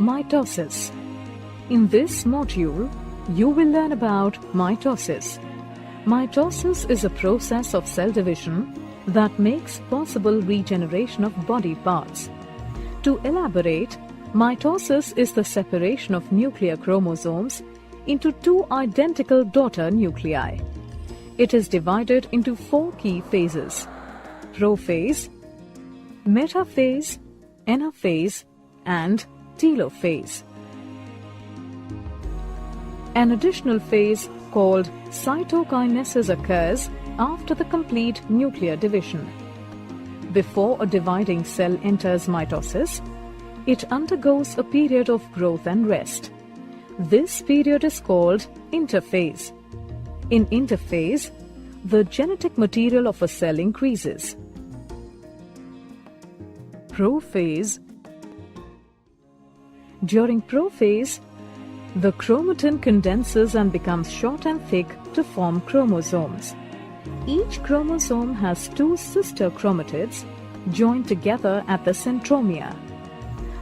Mitosis. In this module, you will learn about mitosis. Mitosis is a process of cell division that makes possible regeneration of body parts. To elaborate, mitosis is the separation of nuclear chromosomes into two identical daughter nuclei. It is divided into four key phases: prophase, metaphase, anaphase, and telophase. An additional phase called cytokinesis occurs after the complete nuclear division. Before a dividing cell enters mitosis, it undergoes a period of growth and rest. This period is called interphase. In interphase, the genetic material of a cell increases. Prophase. During prophase, the chromatin condenses and becomes short and thick to form chromosomes. Each chromosome has two sister chromatids joined together at the centromere.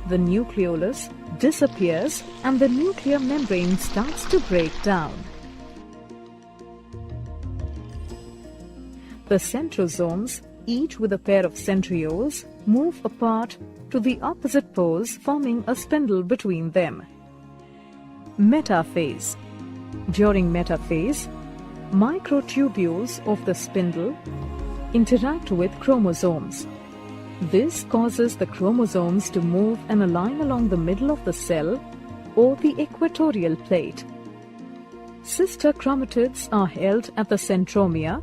The nucleolus disappears and the nuclear membrane starts to break down. The centrosomes, each with a pair of centrioles, move apart to the opposite poles, forming a spindle between them. Metaphase. During metaphase, microtubules of the spindle interact with chromosomes. This causes the chromosomes to move and align along the middle of the cell or the equatorial plate. Sister chromatids are held at the centromere,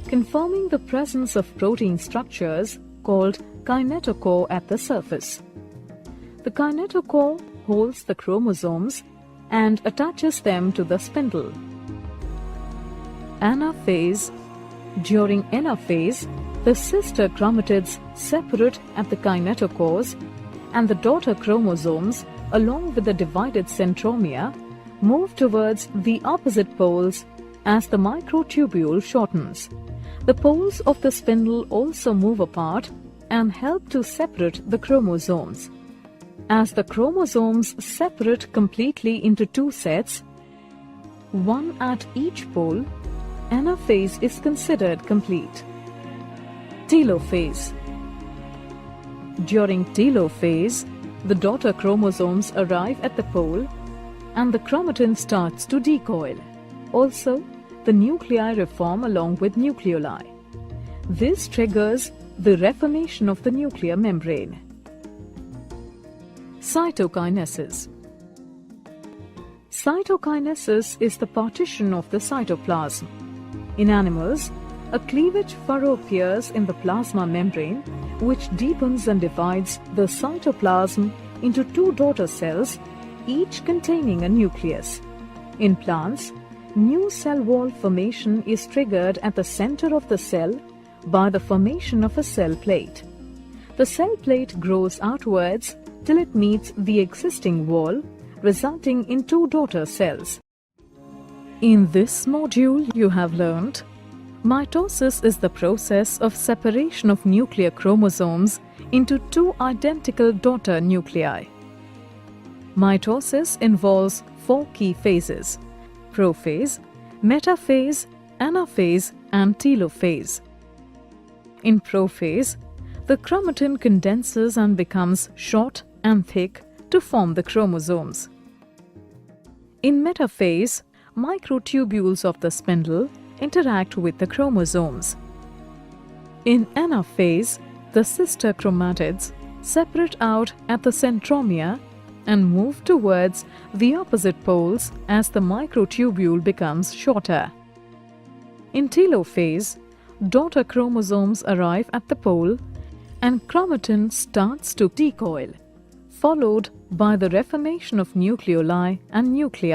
confirming the presence of protein structures called kinetochore at the surface. The kinetochore holds the chromosomes and attaches them to the spindle. Anaphase. During anaphase, the sister chromatids separate at the kinetochores, and the daughter chromosomes, along with the divided centromere, move towards the opposite poles as the microtubule shortens. The poles of the spindle also move apart and help to separate the chromosomes. As the chromosomes separate completely into two sets, one at each pole, anaphase is considered complete. Telophase. During telophase, the daughter chromosomes arrive at the pole and the chromatin starts to decoil. Also, the nuclei reform along with nucleoli. This triggers the reformation of the nuclear membrane. Cytokinesis. Cytokinesis is the partition of the cytoplasm. In animals, a cleavage furrow appears in the plasma membrane, which deepens and divides the cytoplasm into two daughter cells, each containing a nucleus. In plants, new cell wall formation is triggered at the center of the cell by the formation of a cell plate. The cell plate grows outwards till it meets the existing wall, resulting in two daughter cells. In this module, you have learned mitosis is the process of separation of nuclear chromosomes into two identical daughter nuclei. Mitosis involves four key phases: prophase, metaphase, anaphase, and telophase. In prophase, the chromatin condenses and becomes short and thick to form the chromosomes. In metaphase, microtubules of the spindle interact with the chromosomes. In anaphase, the sister chromatids separate out at the centromere and move towards the opposite poles as the microtubule becomes shorter. In telophase, daughter chromosomes arrive at the pole and chromatin starts to decoil, followed by the reformation of nucleoli and nuclei.